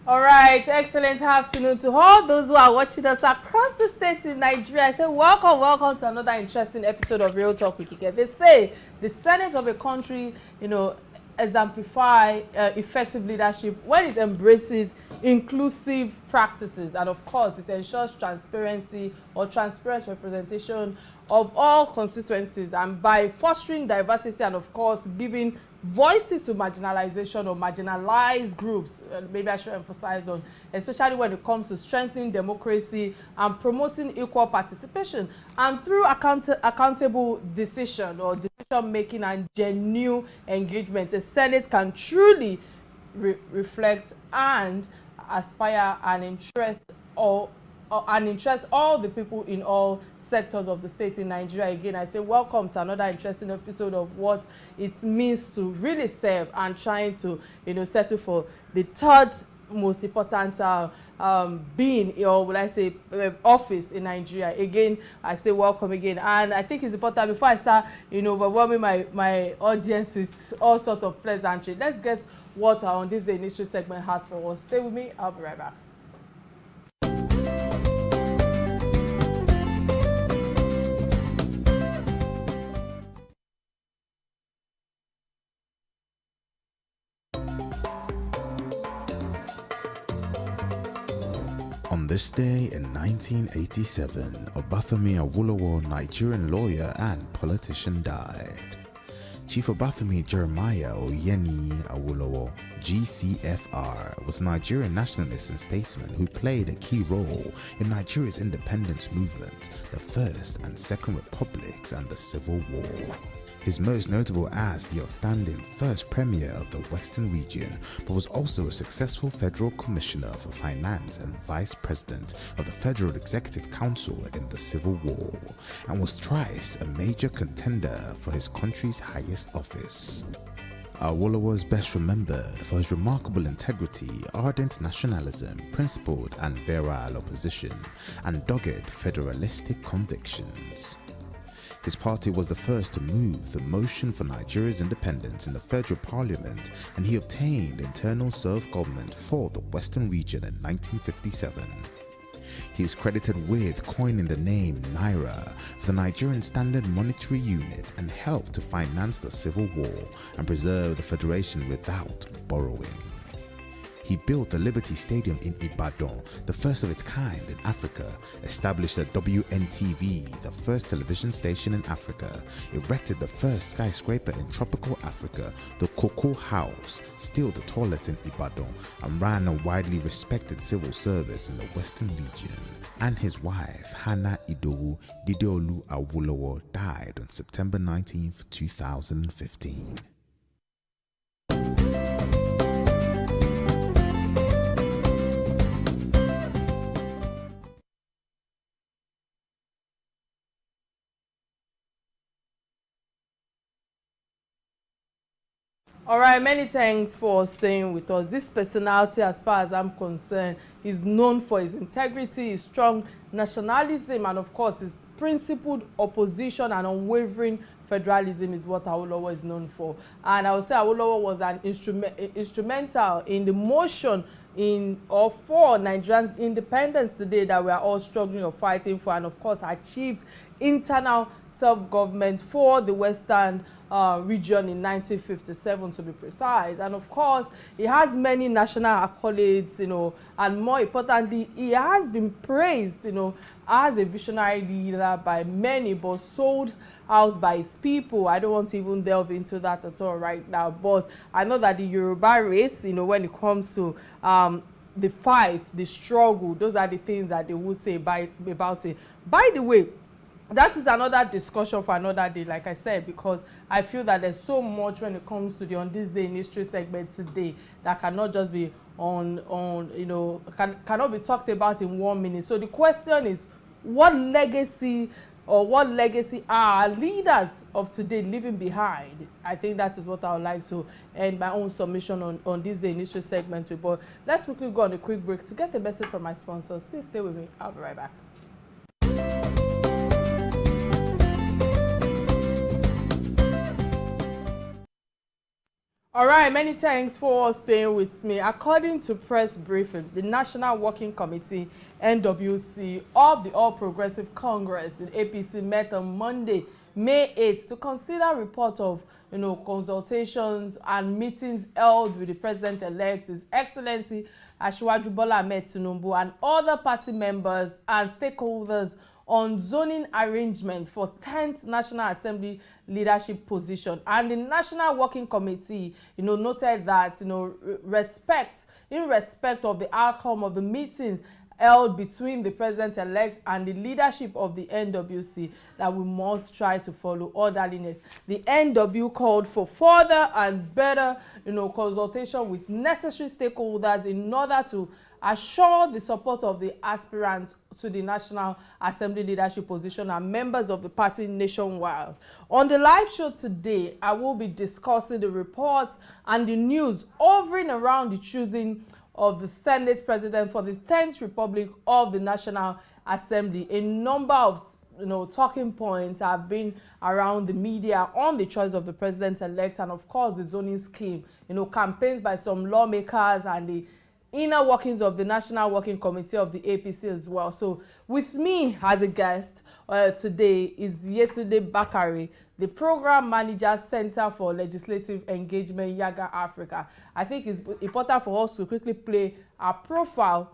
All right, excellent afternoon to all those who are watching us across the states in Nigeria. I say welcome to another interesting episode of Real Talk with Kike. They say the Senate of a country, exemplify effective leadership when it embraces inclusive practices, and of course it ensures transparency or transparent representation of all constituencies, and by fostering diversity and of course giving voices to marginalization or marginalized groups. Maybe I should emphasize on, especially when it comes to strengthening democracy and promoting equal participation, and through accountable decision or decision making and genuine engagement, the Senate can truly reflect and aspire and interest all the people in all sectors of the state in Nigeria. Again, I say welcome to another interesting episode of what it means to really serve and trying to, settle for the third most important being, or would I say, office in Nigeria. Again, I say welcome again, and I think it's important before I start, overwhelming my audience with all sorts of pleasantry. Let's get what on this initial segment has for us. Stay with me. I'll be right back. On this day in 1987, Obafemi Awolowo, Nigerian lawyer and politician, died. Chief Obafemi Jeremiah Oyeni Awolowo, GCFR, was a Nigerian nationalist and statesman who played a key role in Nigeria's independence movement, the First and Second Republics, and the Civil War. His most notable as the outstanding first premier of the Western region, but was also a successful federal commissioner for finance and vice president of the Federal Executive Council in the Civil War, and was thrice a major contender for his country's highest office. Awolowo is best remembered for his remarkable integrity, ardent nationalism, principled and virile opposition, and dogged federalistic convictions. His party was the first to move the motion for Nigeria's independence in the federal parliament, and he obtained internal self-government for the Western region in 1957. He is credited with coining the name Naira for the Nigerian Standard Monetary Unit, and helped to finance the Civil War and preserve the federation without borrowing. He built the Liberty Stadium in Ibadan, the first of its kind in Africa, established the WNTV, the first television station in Africa, erected the first skyscraper in tropical Africa, the Cocoa House, still the tallest in Ibadan, and ran a widely respected civil service in the Western region. And his wife, Hannah Idowu Dideolu Awolowo, died on September 19, 2015. All right, many thanks for staying with us. This personality, as far as I'm concerned, is known for his integrity, his strong nationalism, and of course his principled opposition and unwavering federalism is what Awolowo is known for. And I would say Awolowo was an instrumental in the motion for Nigerians' independence today that we are all struggling or fighting for, and of course achieved internal self-government for the Western region in 1957, to be precise. And of course he has many national accolades, and more importantly he has been praised, as a visionary leader by many, but sold out by his people. I don't want to even delve into that at all right now, but I know that the Yoruba race, when it comes to the fight, the struggle, those are the things that they would say about it. By the way, that is another discussion for another day, like I said, because I feel that there's so much when it comes to the On This Day in History segment today that cannot just be cannot be talked about in 1 minute. So the question is, what legacy are our leaders of today leaving behind? I think that is what I would like to end my own submission on this day in history segment with. But let's quickly go on a quick break to get a message from my sponsors. Please stay with me. I'll be right back. All right, many thanks for staying with me. According to press briefing, the National Working Committee, NWC, of the All Progressive Congress in APC met on Monday, May 8th, to consider report of consultations and meetings held with the President-elect, His Excellency Asiwaju Bola Ahmed Tinubu, and other party members and stakeholders on zoning arrangement for 10th National Assembly leadership position. And the National Working Committee, noted that, in respect of the outcome of the meetings held between the President-elect and the leadership of the NWC, that we must try to follow orderliness. The NW called for further and better, consultation with necessary stakeholders in order to assure the support of the aspirants to the National Assembly leadership position and members of the party nationwide. On the live show today, I will be discussing the reports and the news hovering around the choosing of the Senate President for the 10th Republic of the National Assembly. A number of talking points have been around the media on the choice of the President-elect, and of course the zoning scheme, campaigns by some lawmakers and the inner workings of the National Working Committee of the APC as well. So with me as a guest today is Yetunde Bakare, the Program Manager, Center for Legislative Engagement, Yiaga Africa. I think it's important for us to quickly play our profile.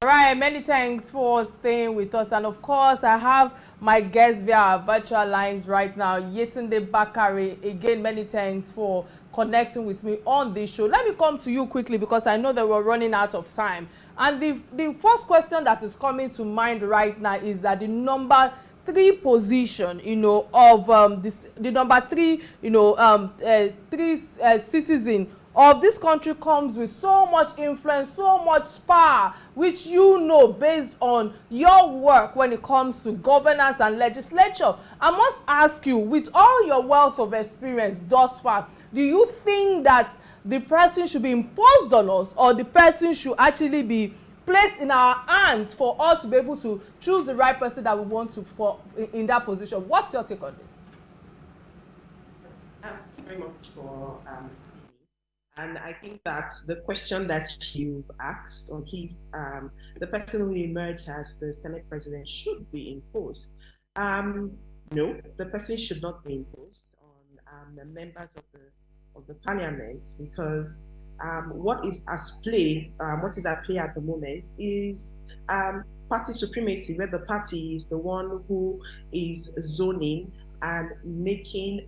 All right, many thanks for staying with us. And of course, I have my guest via our virtual lines right now, Yetunde Bakare. Again, many thanks for connecting with me on this show. Let me come to you quickly because I know that we're running out of time. And the first question that is coming to mind right now is that the number 3 position, of the number 3, citizen of this country comes with so much influence, so much power, which based on your work when it comes to governance and legislature. I must ask you, with all your wealth of experience thus far, do you think that the person should be imposed on us, or the person should actually be placed in our hands for us to be able to choose the right person that we want to in that position? What's your take on this? Thank you very much for And I think that the question that you asked, or if the person who emerged as the Senate president should be imposed, no, the person should not be imposed on the members of the parliament, because what is at play at the moment is party supremacy, where the party is the one who is zoning and making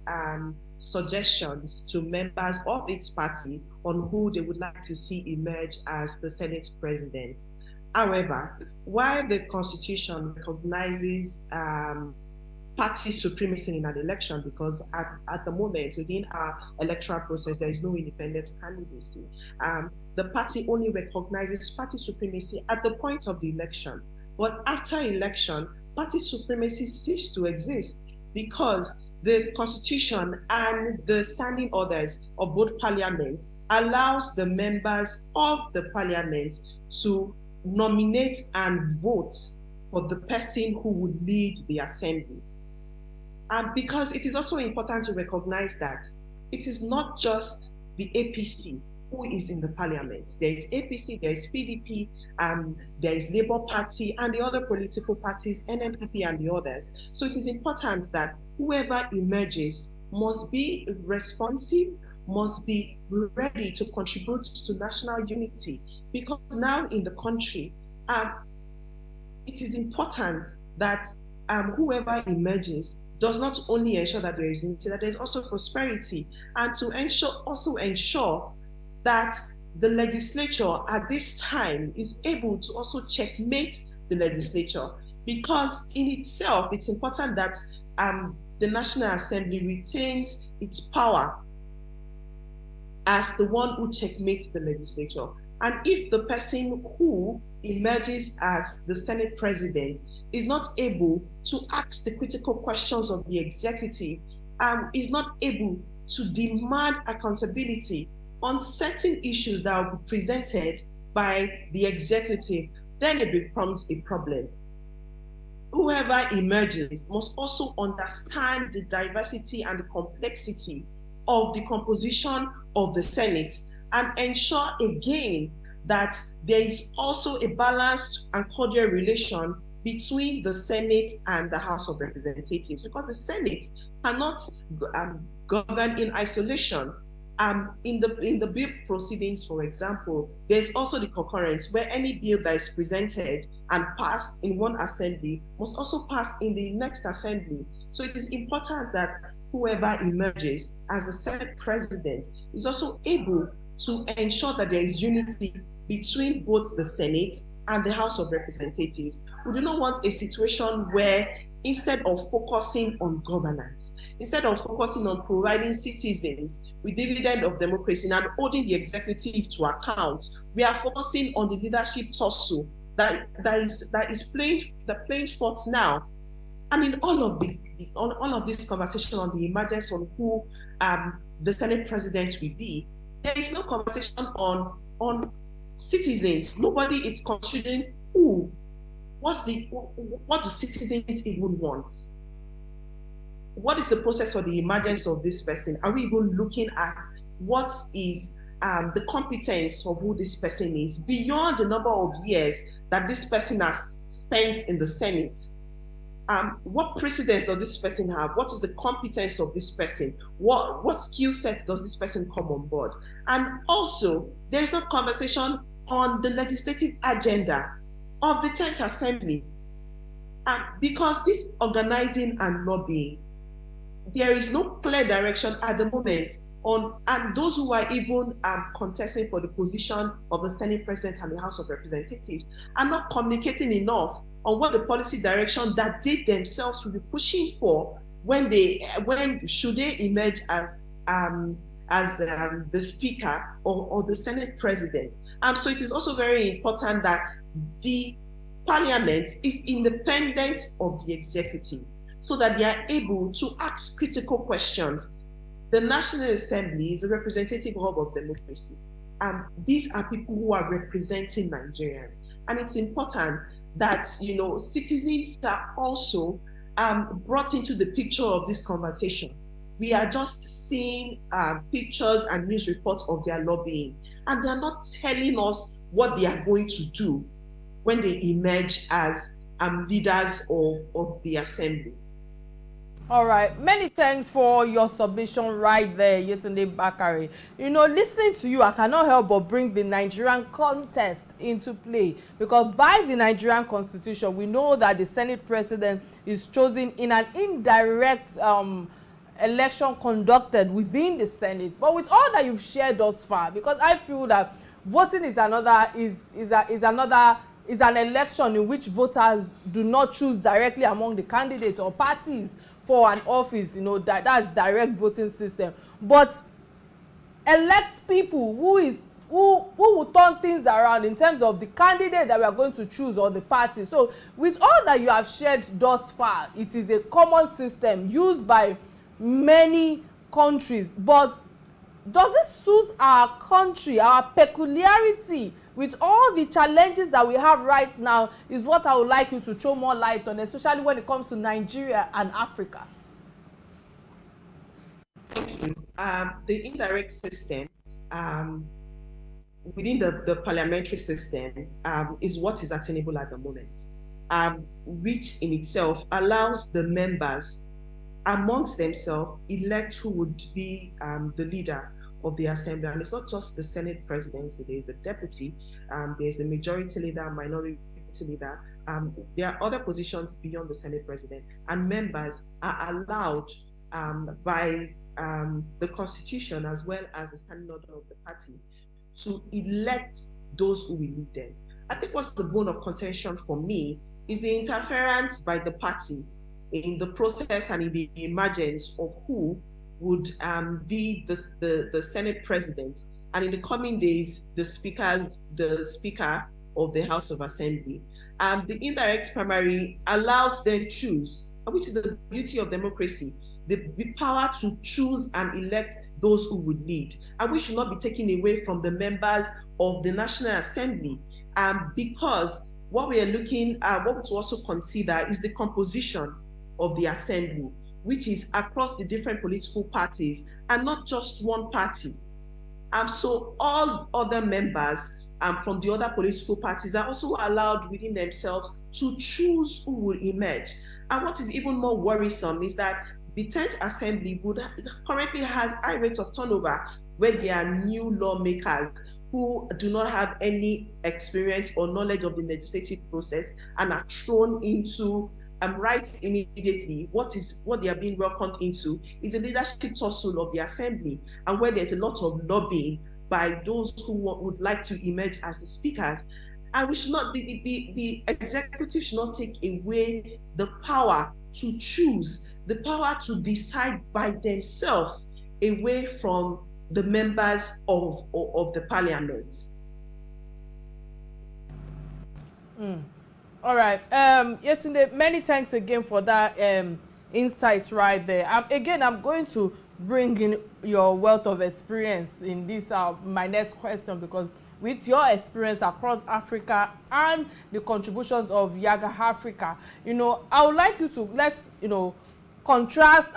suggestions to members of its party on who they would like to see emerge as the Senate president. However, while the Constitution recognizes party supremacy in an election, because at the moment within our electoral process there is no independent candidacy, the party only recognizes party supremacy at the point of the election. But after election, party supremacy ceased to exist, because the Constitution and the standing orders of both parliaments allows the members of the parliament to nominate and vote for the person who would lead the assembly. Because it is also important to recognize that it is not just the APC who is in the parliament. There is APC, there is PDP, there is Labour Party, and the other political parties, NNPP and the others. So it is important that whoever emerges must be responsive, must be ready to contribute to national unity. Because now in the country, it is important that whoever emerges does not only ensure that there is unity, that there is also prosperity, and to ensure that the legislature at this time is able to also checkmate the legislature. Because in itself, it's important that the National Assembly retains its power as the one who checkmates the legislature. And if the person who emerges as the Senate president is not able to ask the critical questions of the executive, is not able to demand accountability on certain issues that will be presented by the executive, then it becomes a problem. Whoever emerges must also understand the diversity and the complexity of the composition of the Senate, and ensure again that there is also a balanced and cordial relation between the Senate and the House of Representatives, because the Senate cannot govern in isolation. In the bill proceedings, for example, there's also the concurrence, where any bill that is presented and passed in one assembly must also pass in the next assembly. So it is important that whoever emerges as the Senate president is also able to ensure that there is unity between both the Senate and the House of Representatives. We do not want a situation where, instead of focusing on governance, instead of focusing on providing citizens with dividend of democracy and holding the executive to account, we are focusing on the leadership tussle that is playing forth now. And in all of this conversation on the emergence on who the Senate president will be, there is no conversation on citizens. Nobody is considering what do citizens even want? What is the process for the emergence of this person? Are we even looking at what is the competence of who this person is beyond the number of years that this person has spent in the Senate? What precedence does this person have? What is the competence of this person? What skill set does this person come on board? And also, there is no conversation on the legislative agenda of the 10th Assembly. Because this organizing and lobbying, there is no clear direction at the moment on, and those who are even contesting for the position of the Senate President and the House of Representatives are not communicating enough on what the policy direction that they themselves will be pushing for when should they emerge as the Speaker or the Senate President. So it is also very important that the Parliament is independent of the executive, so that they are able to ask critical questions. The National Assembly is a representative hub of democracy. These are people who are representing Nigerians. And it's important that, citizens are also brought into the picture of this conversation. we are just seeing pictures and news reports of their lobbying, and they're not telling us what they are going to do when they emerge as leaders of the assembly. All right, many thanks for your submission right there, Yetunde Bakare. You know, listening to you, I cannot help but bring the Nigerian context into play, because by the Nigerian constitution, we know that the Senate president is chosen in an indirect election conducted within the Senate. But with all that you've shared thus far, because I feel that voting is an election in which voters do not choose directly among the candidates or parties for an office, you know, that's direct voting system, but elect people who will turn things around in terms of the candidate that we are going to choose or the party. So with all that you have shared thus far, it is a common system used by many countries, but does it suit our country, our peculiarity, with all the challenges that we have right now, is what I would like you to throw more light on, especially when it comes to Nigeria and Africa? Thank you. The indirect system within the parliamentary system is what is attainable at the moment, which in itself allows the members amongst themselves elect who would be the leader of the assembly. And it's not just the Senate presidency, there's the deputy, there's the majority leader, minority leader. There are other positions beyond the Senate president, and members are allowed by the constitution as well as the standing order of the party to elect those who will lead them. I think what's the bone of contention for me is the interference by the party in the process and in the emergence of who would be the Senate president, and in the coming days, the speaker of the House of Assembly. The indirect primary allows them to choose, which is the beauty of democracy, the power to choose and elect those who would lead. And we should not be taken away from the members of the National Assembly, because what we are looking at, what to also consider is the composition of the assembly, which is across the different political parties and not just one party. So all other members from the other political parties are also allowed within themselves to choose who will emerge. And what is even more worrisome is that the 10th Assembly currently has high rates of turnover, where there are new lawmakers who do not have any experience or knowledge of the legislative process and are thrown into right immediately. What they are being welcomed into is a leadership tussle of the assembly, and where there's a lot of lobbying by those who would like to emerge as the speakers. And we should not, the executive should not take away the power to choose, the power to decide by themselves away from the members of the parliament. All right, Yetunde, many thanks again for that insights right there. Again, I'm going to bring in your wealth of experience in this my next question, because with your experience across Africa and the contributions of Yiaga Africa, you know, I would like you to let's contrast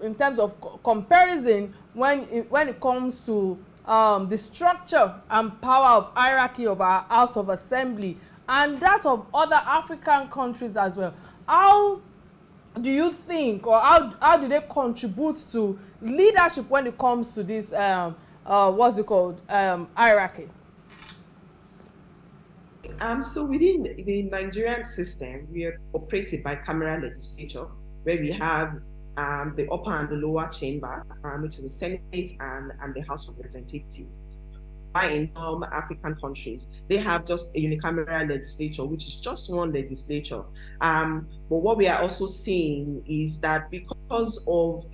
in terms of comparison when it comes to the structure and power of hierarchy of our House of Assembly and that of other African countries as well. How do you think, or how do they contribute to leadership when it comes to this what's it called, hierarchy? So within the Nigerian system, we are operated by cameral legislature, where we have the upper and the lower chamber, which is the Senate and the House of Representatives. In some African countries, they have just a unicameral legislature, which is just one legislature. But what we are also seeing is that because of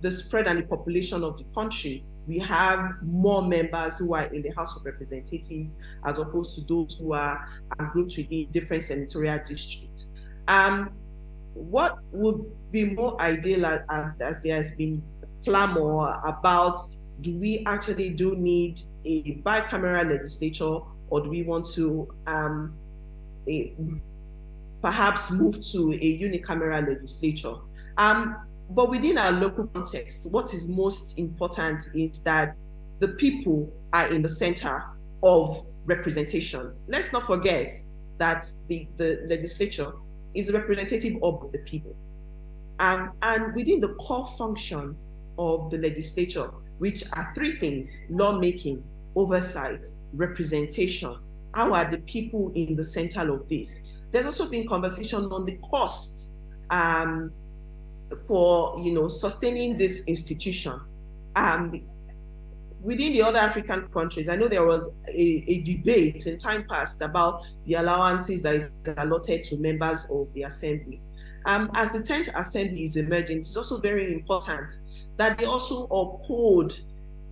the spread and the population of the country, we have more members who are in the House of Representatives as opposed to those who are grouped within different senatorial districts. What would be more ideal, as there has been clamor about, do we actually need a bicameral legislature, or do we want to perhaps move to a unicameral legislature? But within our local context, what is most important is that the people are in the center of representation. Let's not forget that the legislature is representative of the people. And within the core function of the legislature, which are three things: lawmaking, oversight, representation. How are the people in the center of this? There's also been conversation on the costs for sustaining this institution. Within the other African countries, I know there was a debate in time past about the allowances that is allotted to members of the assembly. As the 10th assembly is emerging, it's also very important that they also uphold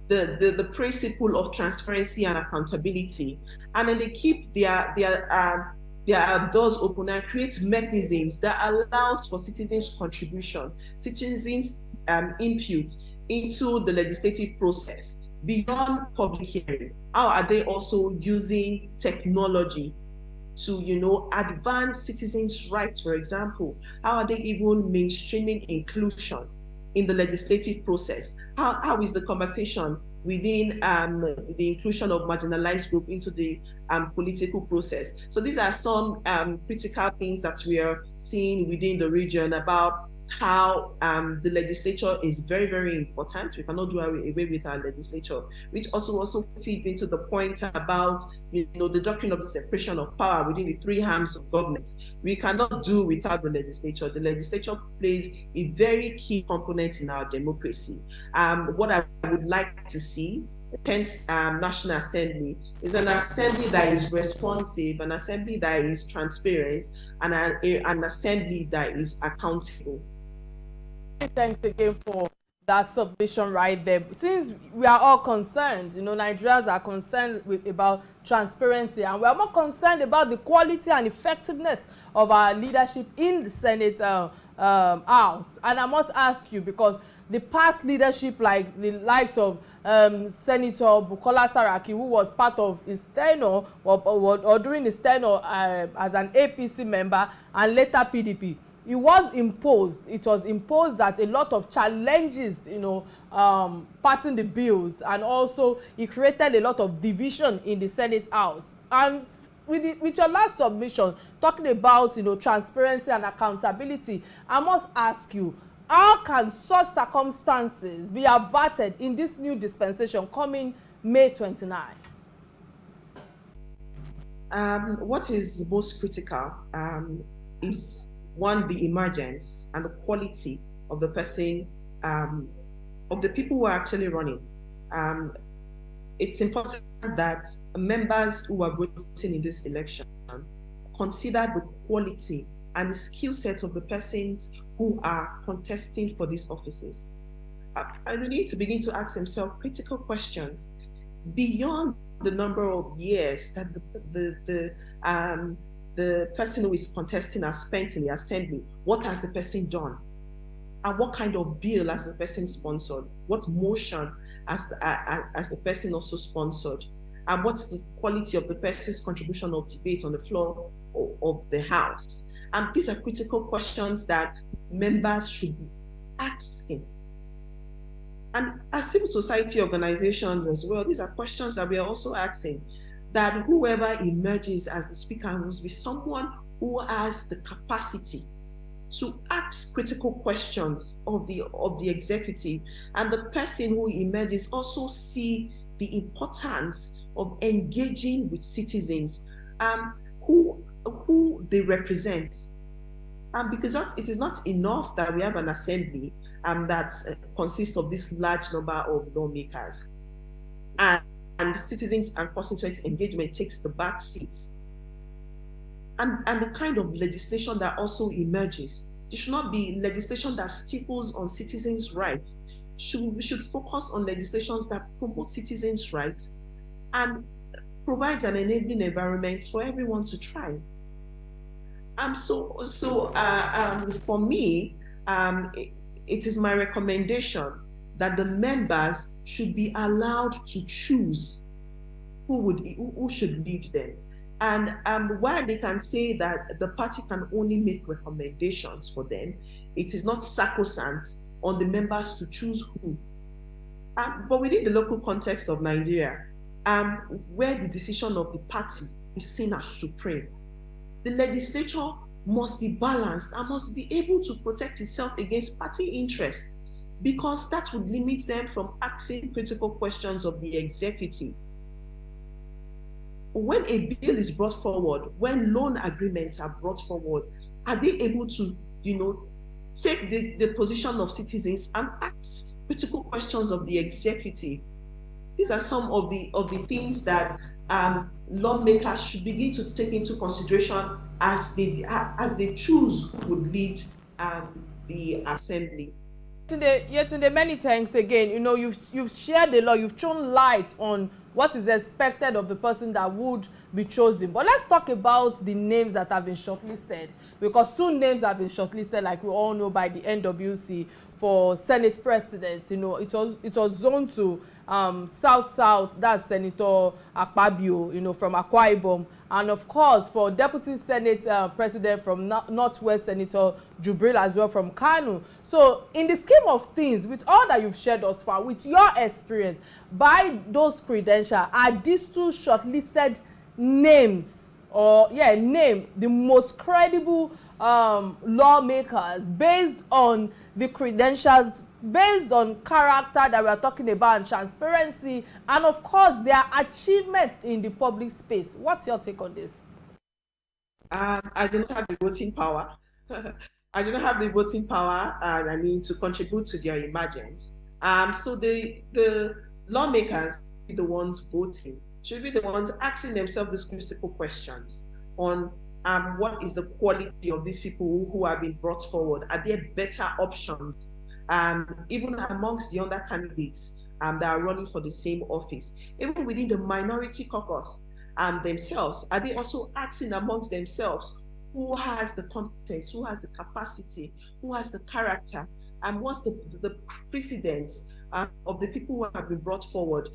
the principle of transparency and accountability, and then they keep their doors open and create mechanisms that allows for citizens' contribution, citizens' input into the legislative process. Beyond public hearing, how are they also using technology to advance citizens' rights? For example, how are they even mainstreaming inclusion in the legislative process? How is the conversation within the inclusion of marginalized group into the political process? So these are some critical things that we are seeing within the region about how the legislature is very, very important. We cannot do away with our legislature, which also feeds into the point about the doctrine of the separation of power within the three arms of government. We cannot do without the legislature. The legislature plays a very key component in our democracy. What I would like to see the 10th National Assembly is an assembly that is responsive, an assembly that is transparent, and an assembly that is accountable. Thanks again for that submission right there. Since we are all concerned, Nigerians are concerned about transparency, and we are more concerned about the quality and effectiveness of our leadership in the Senate House. And I must ask you, because the past leadership, like the likes of Senator Bukola Saraki, who was part of his tenure or during his tenure as an APC member and later PDP, it was imposed that a lot of challenges, passing the bills, and also it created a lot of division in the Senate House. And with your last submission, talking about transparency and accountability, I must ask you, how can such circumstances be averted in this new dispensation coming May 29? What is most critical is, one, the emergence and the quality of the person, of the people who are actually running. It's important that members who are voting in this election consider the quality and the skill set of the persons who are contesting for these offices. And we need to begin to ask themselves critical questions beyond the number of years that the person who is contesting has spent in the assembly. What has the person done? And what kind of bill has the person sponsored? What motion has the person also sponsored? And what's the quality of the person's contribution of debate on the floor of the House? And these are critical questions that members should be asking. And as civil society organizations as well, these are questions that we are also asking, that whoever emerges as the speaker must be someone who has the capacity to ask critical questions of the executive, and the person who emerges also see the importance of engaging with citizens who they represent. Because it is not enough that we have an assembly that consists of this large number of lawmakers, and citizens and constituent engagement takes the back seats. And the kind of legislation that also emerges, it should not be legislation that stifles on citizens' rights. We should focus on legislations that promote citizens' rights and provides an enabling environment for everyone to thrive. For me, it is my recommendation that the members should be allowed to choose who should lead them. And while they can say that the party can only make recommendations for them, it is not sacrosanct on the members to choose who. But within the local context of Nigeria, where the decision of the party is seen as supreme, the legislature must be balanced and must be able to protect itself against party interests, because that would limit them from asking critical questions of the executive. When a bill is brought forward, when loan agreements are brought forward, are they able to, take the position of citizens and ask critical questions of the executive? These are some of the things that lawmakers should begin to take into consideration as they choose who would lead the assembly. Yetunde, many thanks again. You've shared a lot. You've thrown light on what is expected of the person that would be chosen. But let's talk about the names that have been shortlisted, because 2 names have been shortlisted, like we all know, by the NWC for Senate president. It was zoned to South, that's Senator Akpabio, from Akwa Ibom, and of course for Deputy Senate President from Northwest, Senator Jubril as well from Kano. So in the scheme of things, with all that you've shared thus far, with your experience, by those credentials, are these 2 shortlisted names, name the most credible lawmakers based on the credentials, based on character that we are talking about, and transparency, and of course their achievements in the public space? What's your take on this? I do not have the voting power. I do not have the voting power, to contribute to their emergence. So the lawmakers, the ones voting, should be the ones asking themselves these critical questions on what is the quality of these people who have been brought forward? Are there better options, even amongst the other candidates that are running for the same office? Even within the minority caucus themselves, are they also asking amongst themselves who has the competence, who has the capacity, who has the character, and what's the precedence of the people who have been brought forward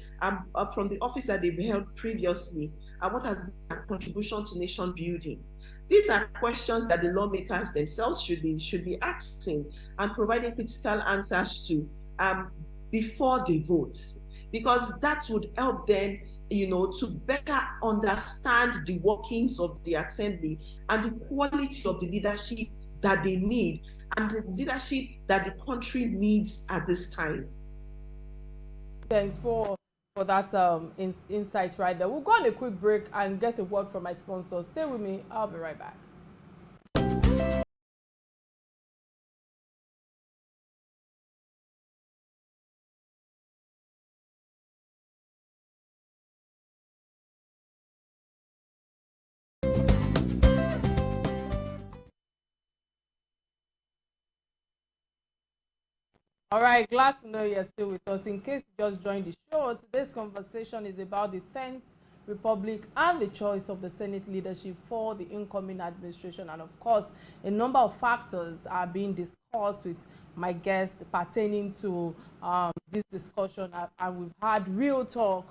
from the office that they've held previously, and what has been their contribution to nation building? These are questions that the lawmakers themselves should be asking and providing critical answers to before they vote, because that would help them, to better understand the workings of the assembly and the quality of the leadership that they need and the leadership that the country needs at this time. Thanks for that insight right there. We'll go on a quick break and get a word from my sponsor. Stay with me. I'll be right back. All right, glad to know you're still with us. In case you just joined the show, today's conversation is about the 10th Republic and the choice of the Senate leadership for the incoming administration. And of course, a number of factors are being discussed with my guest pertaining to this discussion. And we've had real talk,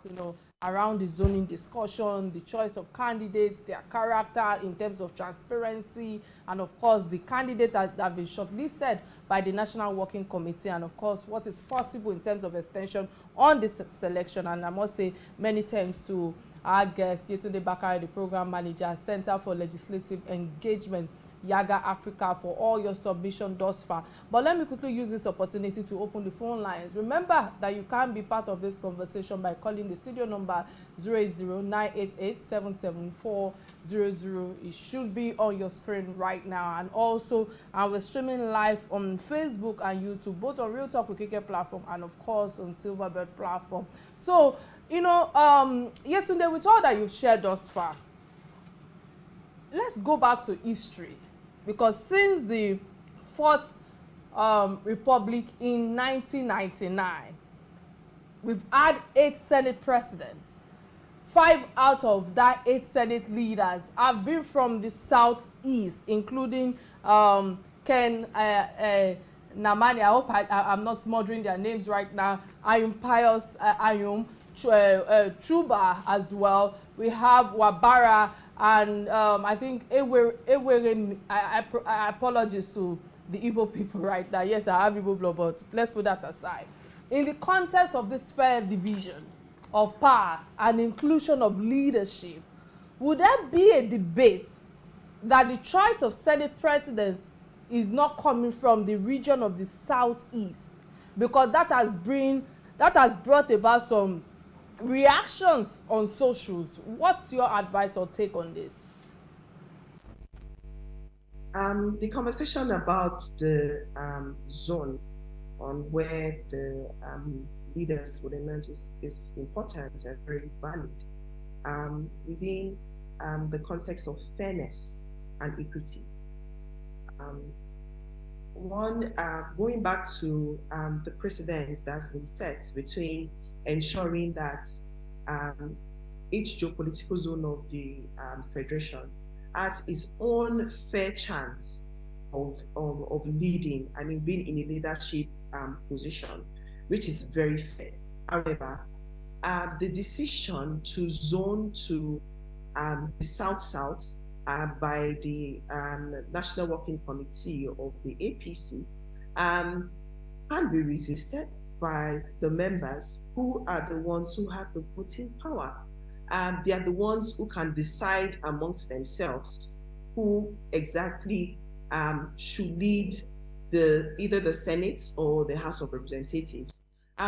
around the zoning discussion, the choice of candidates, their character in terms of transparency, and of course the candidate that have been shortlisted by the National Working Committee, and of course what is possible in terms of extension on this selection. And I must say many thanks to our guest, Yetunde Bakare, the Program Manager, Center for Legislative Engagement, Yiaga Africa, for all your submission thus far. But let me quickly use this opportunity to open the phone lines. Remember that you can be part of this conversation by calling the studio number 080-988-77400. It should be on your screen right now. And also, we're streaming live on Facebook and YouTube, both on Real Talk with Kike platform and of course on Silverbird platform. So, Yetunde, with all that you've shared thus far, let's go back to history, because since the Fourth Republic in 1999, we've had 8 Senate presidents. 5 out of that 8 Senate leaders have been from the Southeast, including Ken Namani. I hope I'm not smothering their names right now. Ayum Pius Ayum, Chuba as well. We have Wabara, and I think I apologize to the Igbo people right now. Yes, I have Igbo blood, but let's put that aside. In the context of this fair division of power and inclusion of leadership, would there be a debate that the choice of Senate presidents is not coming from the region of the Southeast? Because that has brought about some reactions on socials. What's your advice or take on this? The conversation about the zone on where the leaders would emerge is important and very valid within the context of fairness and equity. Going back to the precedents that's been set between ensuring that each geopolitical zone of the Federation has its own fair chance of leading, being in a leadership position, which is very fair. However, the decision to zone to the South-South by the National Working Committee of the APC can be resisted by the members who are the ones who have the voting power. They are the ones who can decide amongst themselves who exactly should lead either the Senate or the House of Representatives.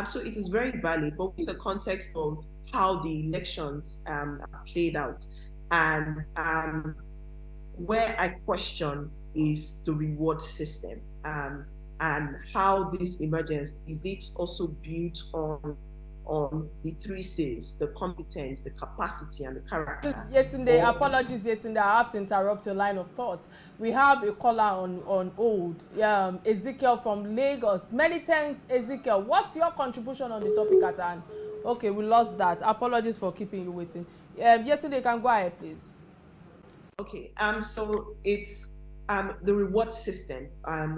So it is very valid, but in the context of how the elections are played out, and where I question is the reward system and how this emergence, is it also built on the three C's: the competence, the capacity, and the character. Yetunde, apologies, Yetunde, I have to interrupt your line of thought. We have a caller on hold, Ezekiel from Lagos. Many thanks, Ezekiel. What's your contribution on the topic at hand? Okay, we lost that. Apologies for keeping you waiting. Yetunde, you can go ahead, please. Okay, so it's the reward system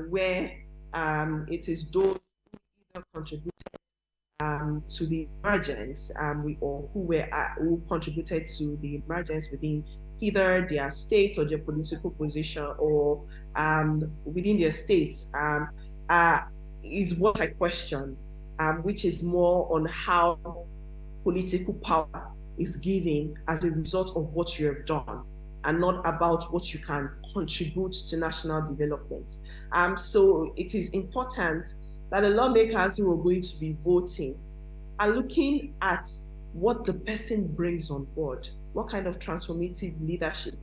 where it is those who either contributed to the emergence who contributed to the emergence within either their state or their political position or within their states is what I question, which is more on how political power is given as a result of what you have done, and not about what you can contribute to national development. So it is important that the lawmakers who are going to be voting are looking at what the person brings on board. What kind of transformative leadership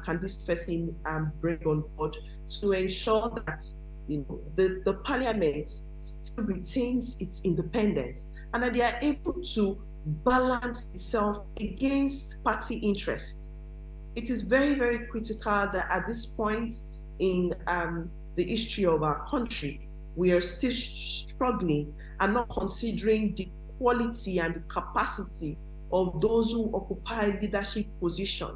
can this person bring on board to ensure that the parliament still retains its independence and that they are able to balance itself against party interests. It is very, very critical that at this point in the history of our country, we are still struggling and not considering the quality and the capacity of those who occupy leadership position,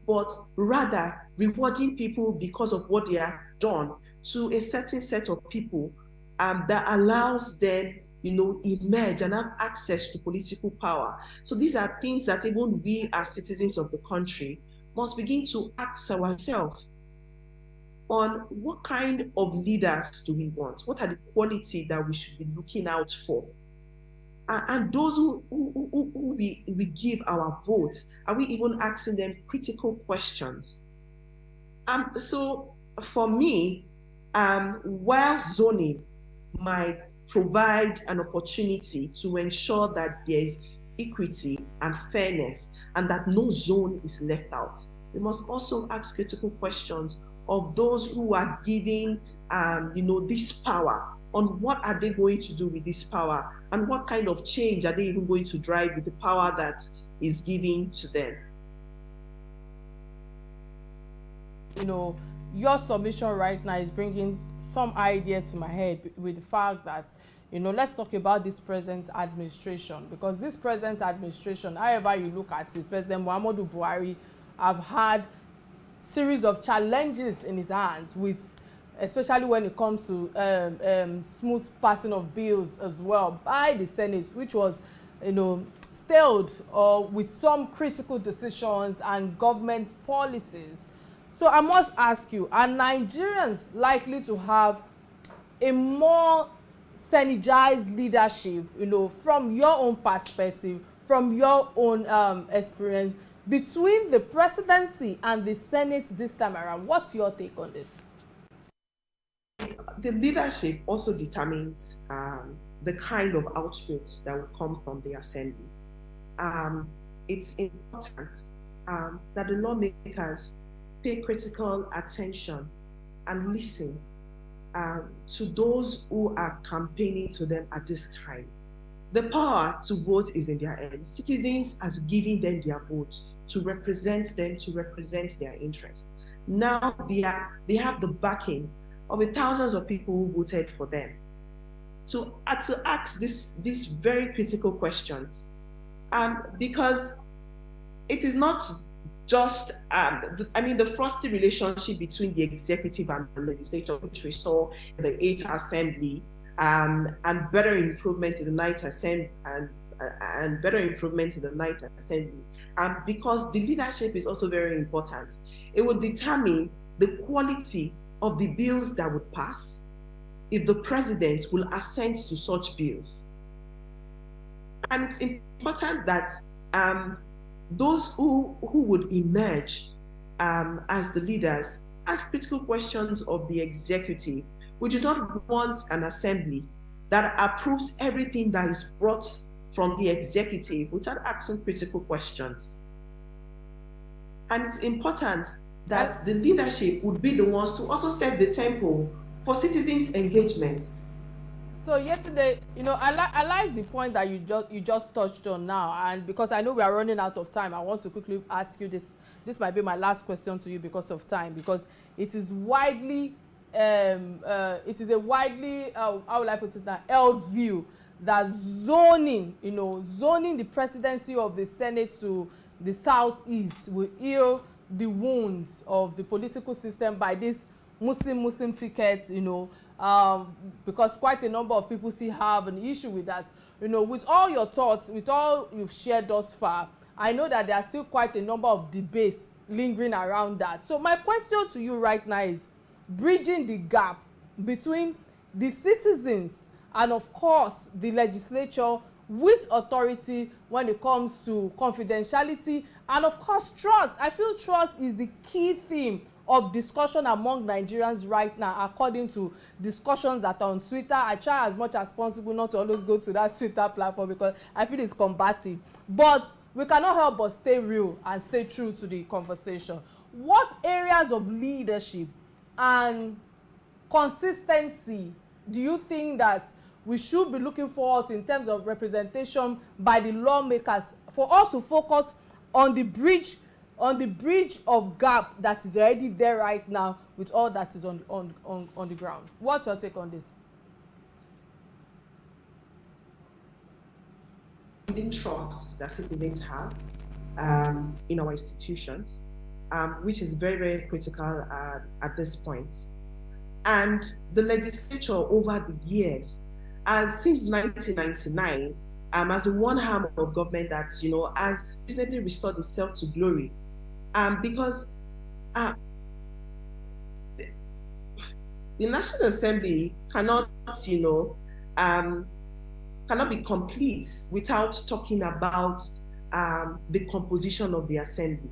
but rather rewarding people because of what they have done to a certain set of people that allows them, emerge and have access to political power. So these are things that even we as citizens of the country must begin to ask ourselves on: what kind of leaders do we want? What are the qualities that we should be looking out for? And those who we give our votes, are we even asking them critical questions? So for me, while zoning might provide an opportunity to ensure that there is equity and fairness and that no zone is left out, we must also ask critical questions of those who are giving this power, on what are they going to do with this power and what kind of change are they even going to drive with the power that is given to them. Your submission right now is bringing some idea to my head with the fact that, let's talk about this present administration, because this present administration, however you look at it, President Muhammadu Buhari have had series of challenges in his hands, with especially when it comes to smooth passing of bills as well by the Senate, which was stalled or with some critical decisions and government policies. So I must ask you, are Nigerians likely to have a more synergized leadership, from your own perspective, from your own experience, between the presidency and the Senate this time around? What's your take on this? The leadership also determines the kind of output that will come from the assembly. It's important that the lawmakers pay critical attention and listen to those who are campaigning to them at this time. The power to vote is in their hands. Citizens are giving them their vote to represent them, to represent their interests. Now they have the backing of the thousands of people who voted for them to ask these very critical questions. Because it is not just, the frosty relationship between the executive and the legislature, which we saw in the 8th Assembly, and better improvement in the 9th Assembly, and better improvement in the 9th Assembly. Because the leadership is also very important. It will determine the quality of the bills that would pass, if the president will assent to such bills. And it's important that those who would emerge as the leaders ask critical questions of the executive. We do not want an assembly that approves everything that is brought from the executive without asking critical questions. And it's important that the leadership would be the ones to also set the tempo for citizens' engagement. So yesterday, I like the point that you just touched on now, and because I know we are running out of time, I want to quickly ask you this. This might be my last question to you because of time, because it is widely, how will I put it now, held view that zoning the presidency of the Senate to the Southeast will heal the wounds of the political system by this Muslim tickets, because quite a number of people still have an issue with that. With all your thoughts, with all you've shared thus far, I know that there are still quite a number of debates lingering around that. So my question to you right now is bridging the gap between the citizens and, of course, the legislature with authority when it comes to confidentiality and, of course, trust. I feel trust is the key theme of discussion among Nigerians right now, according to discussions that are on Twitter. I try as much as possible not to always go to that Twitter platform because I feel it's combative. But we cannot help but stay real and stay true to the conversation. What areas of leadership and consistency do you think that we should be looking forward to in terms of representation by the lawmakers for us to focus on the bridge of gap that is already there right now with all that is on the ground? What's your take on this? Building trust that citizens have in our institutions, which is very, very critical at this point. And the legislature over the years, since 1999, as the one arm of government that has reasonably restored itself to glory, because the National Assembly cannot be complete without talking about the composition of the assembly.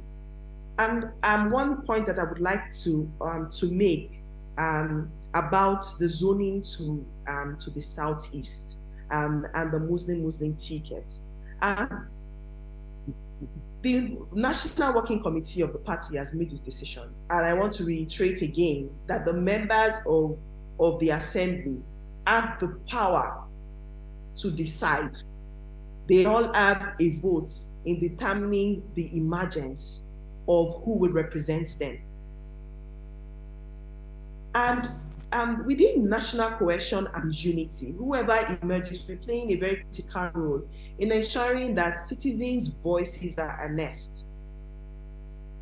And one point that I would like to make about the zoning to the Southeast and the Muslim tickets. The National Working Committee of the party has made its decision, and I want to reiterate again that the members of the assembly have the power to decide. They all have a vote in determining the emergence of who will represent them. And within national cohesion and unity, whoever emerges will be playing a very critical role in ensuring that citizens' voices are harnessed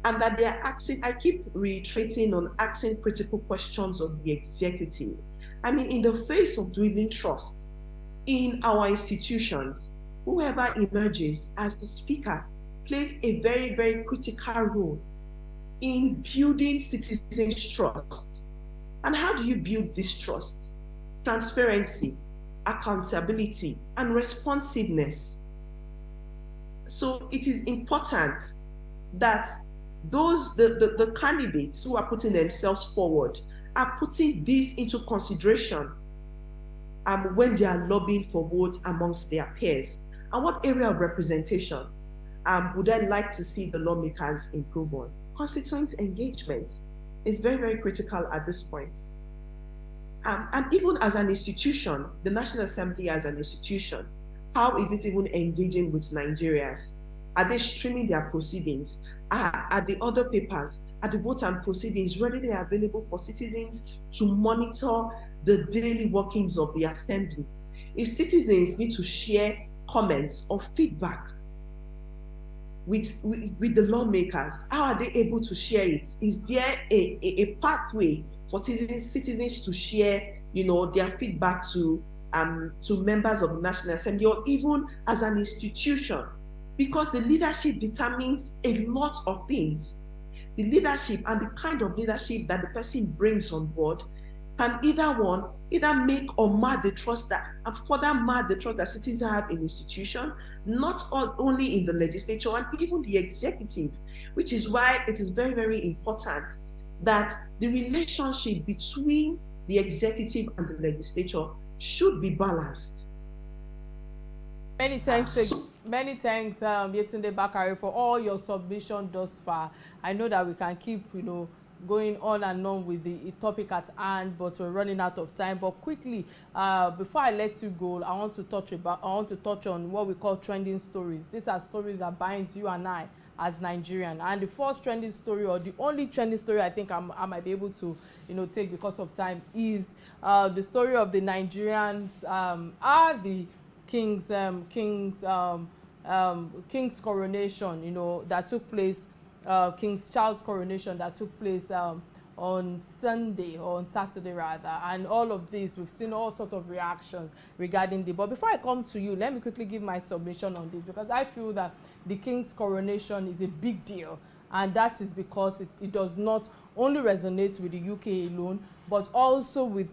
and that they are asking, I keep reiterating on asking critical questions of the executive. I mean, in the face of dwindling trust in our institutions, whoever emerges as the speaker plays a very, very critical role in building citizens' trust. And how do you build this trust? Transparency, accountability, and responsiveness. So it is important that the candidates who are putting themselves forward are putting this into consideration when they are lobbying for votes amongst their peers. And what area of representation would I like to see the lawmakers improve on? Constituent engagement is very, very critical at this point. And even as an institution, the National Assembly as an institution, how is it even engaging with Nigerians? Are they streaming their proceedings? Are the other papers, are the vote and proceedings readily available for citizens to monitor the daily workings of the assembly? If citizens need to share comments or feedback with the lawmakers, how are they able to share it? Is there a pathway for citizens to share, their feedback to members of the National Assembly, or even as an institution? Because the leadership determines a lot of things. The leadership and the kind of leadership that the person brings on board can either make or mar the trust and further mar the trust that citizens have in institution, not only in the legislature and even the executive, which is why it is very, very important that the relationship between the executive and the legislature should be balanced. Many thanks, Yetunde Bakare, for all your submission thus far. I know that we can keep, going on and on with the topic at hand, but we're running out of time. But quickly, before I let you go, I want to touch on what we call trending stories. These are stories that binds you and I as Nigerian. And the first trending story, or the only trending story I think I might be able to, take because of time, is the story of the Nigerians are the King's coronation, that took place, King Charles' coronation that took place on Sunday, or on Saturday rather. And all of this, we've seen all sorts of reactions regarding the. But before I come to you, let me quickly give my submission on this, because I feel that the King's coronation is a big deal, and that is because it does not only resonate with the UK alone, but also with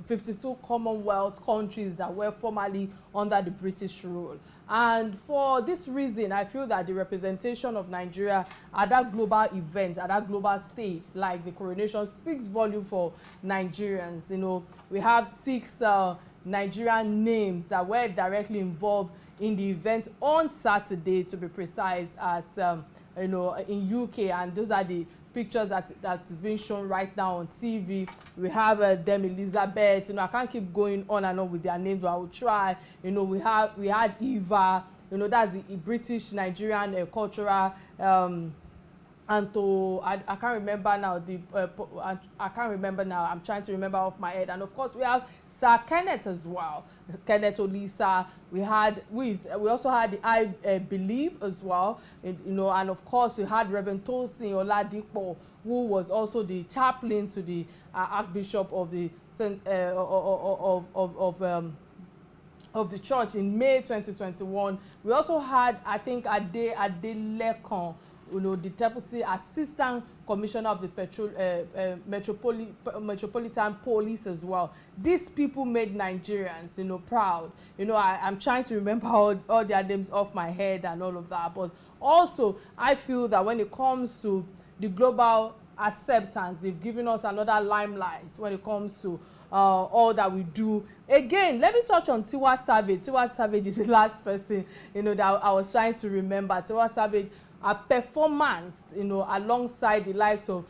52 Commonwealth countries that were formerly under the British rule. And for this reason, I feel that the representation of Nigeria at that global event, at that global stage, like the coronation, speaks volume for Nigerians. We have 6 Nigerian names that were directly involved in the event on Saturday, to be precise, at in UK, and those are the pictures that is being shown right now on TV. We have Dame Elizabeth. I can't keep going on and on with their names, but I will try. We had Eva. That's the British Nigerian cultural. I can't remember now. I can't remember now. I'm trying to remember off my head. And of course, we have Sir Kenneth as well. Kenneth Olisa. We also had I Believe as well. And of course, we had Reverend Tosin Oladipo, who was also the chaplain to the Archbishop of the of the church in May 2021. We also had, I think, Ade Lekon, the Deputy Assistant Commissioner of the Metropolitan Police as well. These people made Nigerians, proud. I'm trying to remember all their names off my head and all of that. But also, I feel that when it comes to the global acceptance, they've given us another limelight when it comes to all that we do. Again, let me touch on Tiwa Savage. Tiwa Savage is the last person, that I was trying to remember. Tiwa Savage, a performance, alongside the likes of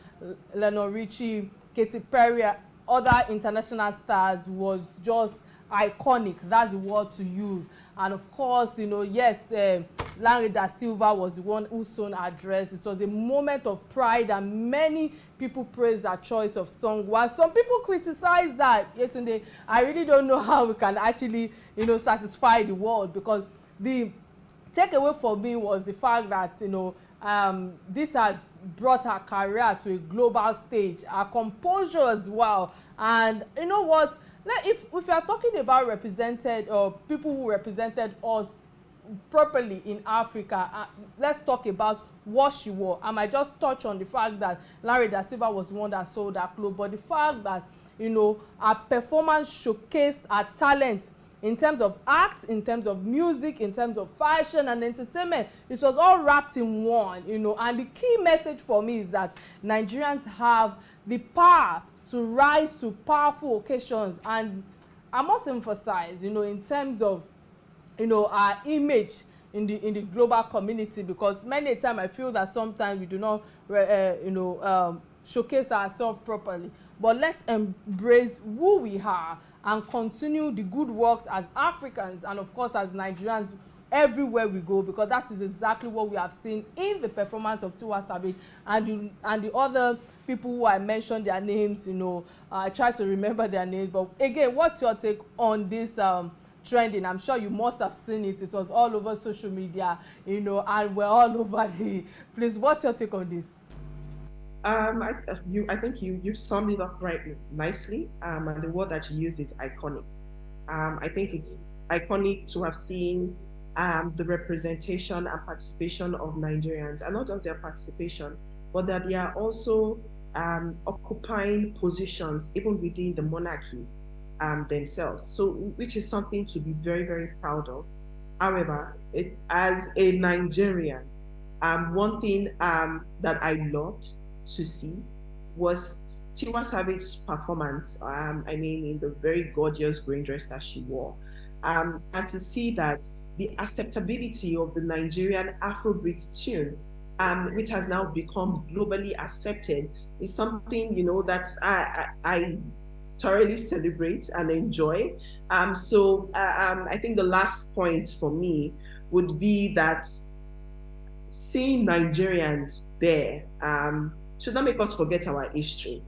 Lionel Richie, Katy Perry, other international stars, was just iconic. That's the word to use. And of course, yes, Larry Da Silva was the one who soon addressed. It was a moment of pride, and many people praised our choice of song. While some people criticized that, Yetunde, I really don't know how we can actually, satisfy the world, because the takeaway for me was the fact that this has brought her career to a global stage, her composure as well. And you know what, if we are talking about represented, or people who represented us properly in Africa. Let's talk about what she wore. I might just touch on the fact that Larry da Silva was the one that sold her clothes, but the fact that, you know, her performance showcased her talent in terms of act, in terms of music, in terms of fashion and entertainment. It was all wrapped in one, you know. And the key message for me is that Nigerians have the power to rise to powerful occasions. And I must emphasize, you know, in terms of, you know, our image in the global community, because many a time I feel that sometimes we do not showcase ourselves properly. But let's embrace who we are and continue the good works as Africans and of course as Nigerians everywhere we go, because that is exactly what we have seen in the performance of Tiwa Savage and the other people who I mentioned their names. You know, I try to remember their names. But again, what's your take on this trending? I'm sure you must have seen it. It was all over social media, you know, and we're all over the place. What's your take on this? I think you summed it up right nicely. And the word that you use is iconic. I think it's iconic to have seen the representation and participation of Nigerians, and not just their participation, but that they are also occupying positions even within the monarchy themselves. So, which is something to be very, very proud of. However, as a Nigerian, one thing that I loved to see was Tiwa Savage's performance. I mean, in the very gorgeous green dress that she wore, and to see that the acceptability of the Nigerian Afrobeat tune, which has now become globally accepted, is something, you know, that I thoroughly celebrate and enjoy. So I think the last point for me would be that seeing Nigerians there should not make us forget our history.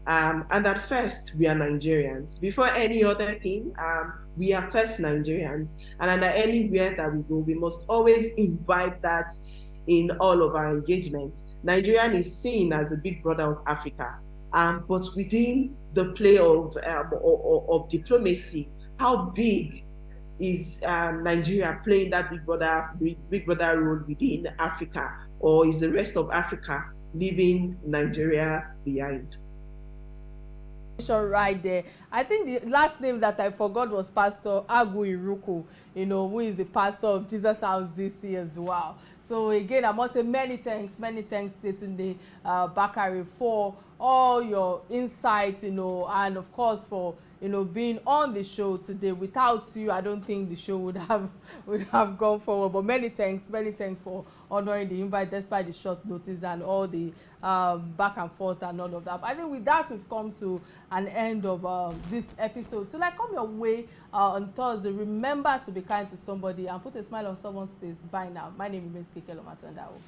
And that first, we are Nigerians. Before any other thing, we are first Nigerians. And under anywhere that we go, we must always imbibe that in all of our engagement. Nigeria is seen as a big brother of Africa. But within the play of diplomacy, how big is Nigeria playing that big brother role within Africa? Or is the rest of Africa leaving Nigeria behind? Right there. I think the last name that I forgot was Pastor Agu Iruku, you know, who is the pastor of Jesus House DC as well. So again, I must say many thanks, Yetunde Bakare, for all your insights, you know, and of course for, you know, being on the show today. Without you, I don't think the show would have gone forward. But many thanks for honoring the invite despite the short notice and all the back and forth and all of that. But I think with that, we've come to an end of this episode. So like, come your way on Thursday. Remember to be kind to somebody and put a smile on someone's face. Bye now. My name is Kike Atanda-Owo.